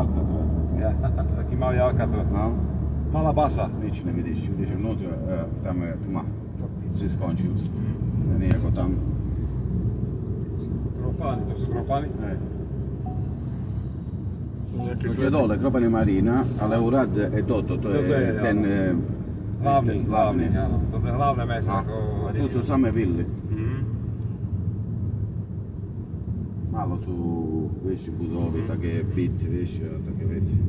Alcatraz. Ja, taký malý Alcatraz. No. Malá basa. Nič nevidíš, ideš vnútra, tam je tma. Si skončil. Nijako tam. Kropani, to sú kropani? Hej. To je dole, Kropani Marina, ale Urad je toto, to je ten hlavný, áno. Toto je hlavné mesto. Tu sú samé vily. Malo sú väčšie budovy, také byty, vieš, a také veci.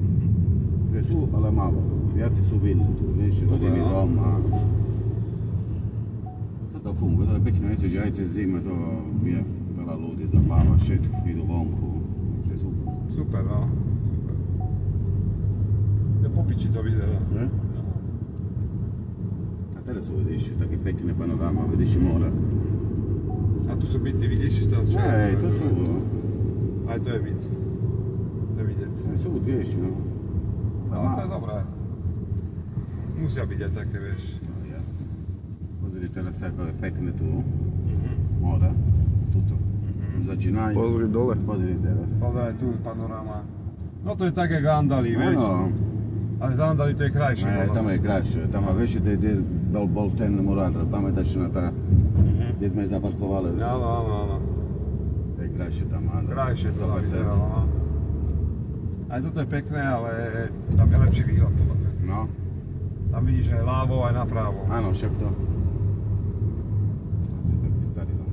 Sú, ale malo. Viaci sú vily tu, vieš, rodinný dom a... To funguje, to je pekné miesto, že aj cez zime to je veľa ľudí zabáva, všetko idú vonku. To je super. Super, no. To popiči to vyzerá. A teraz vidíš, také pekné panoráma, vidíš more. A tu sú byty, vidíš? Hej, to sú. Aj to je byt. To je vidieť. Sú tiež, no. No, to je dobré. Musia byť aj také, vieš. No, jasne. Pozri teraz, ako je pekné tu. More. Tuto. Začínaj. Pozri dole. Pozri teraz. Pozri, tu je panoráma. No to je tak, jak Andali, vieš. Áno. Ale za Andali to je krajšie. Ne, tam je krajšie. Tam a vieš, kde bol ten mural, pamätáš na tá, kde sme zaparkovali. Áno. To je krajšie tam, áno. Krajšie to tam vyzeralo, no. Aj toto je pekné, ale tam je lepší výhľad. No. Tam vidíš aj ľavo, aj napravo. Áno, však to. Taký starý dom.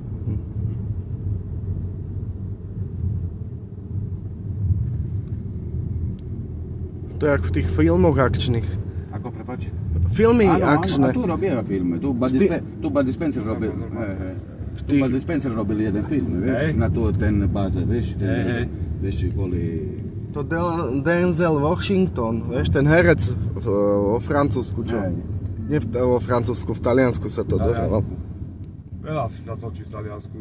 To je jak v tých filmoch akčných. Ako, prepáč? Filmy akčné. Áno, tu robia filmy. Tu Bud Spencer robil. Tu Bud Spencer robil jeden film, vieš? Na tu ten báze, vieš? Vieš, kvôli... To Denzel Washington, vieš, ten herec vo Francúzsku, čo? Nie vo Francúzsku, v Taliansku sa to dohral. Veľa sa točí v Taliansku.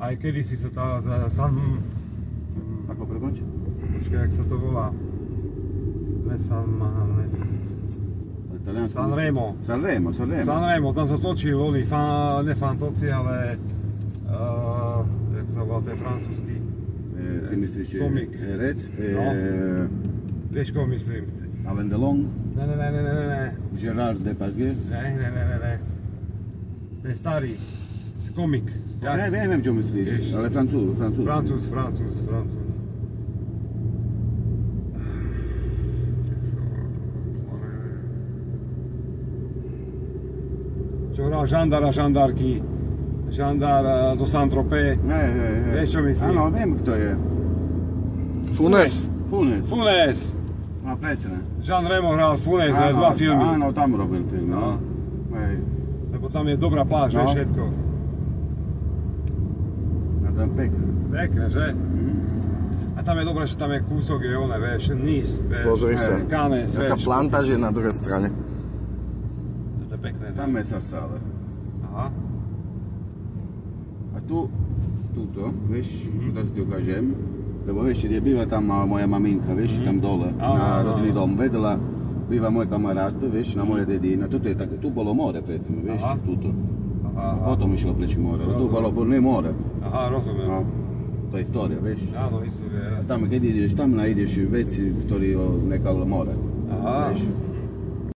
Aj kedysi sa tá Ako, prepáč? Počkaj, jak sa to volá? Sanremo, tam sa točil oni, ne fantoci, ale jak sa volá ten francúzsky Ty myslíš, komik. herec? No. Vieš, koho myslím? Alain Delon? Ne. Gérard Depardieu? Ne. Ten starý, komik. Ja neviem, čo myslíš, ale Francúz. Francúz. Čo hral žandár a žandárky, žandár zo Saint-Tropez. Vieš, čo myslím? Áno, viem, kto je. Funes. No, presne. Jean Remo hral Funes, dva filmy. Áno, tam robil film, no. Lebo tam je dobrá pláž, vieš, všetko. A tam pekné. Pekné, že? A tam je dobré, že tam je kúsok, je one, vieš, Nice, vieš. Pozri sa. Cannes, taká vieš. plantáž je na druhej strane. To je pekné. Tam je Sarsale. Aha. A tuto, vieš, teraz ti ukážem. Lebo vieš, kde býva tam moja maminka, vieš, tam dole, na rodinný dom. Vedela, býva môj kamarát, vieš, na moja dedina. Tuto je také, tu bolo more predtým, vieš, tuto. A potom išlo preč more, ale tu bolo nie more. Aha, rozumiem. No, to je história, vieš. Áno, história. A tam, keď ideš, tam nájdeš veci, ktoré nechal more. Aha. Vieš.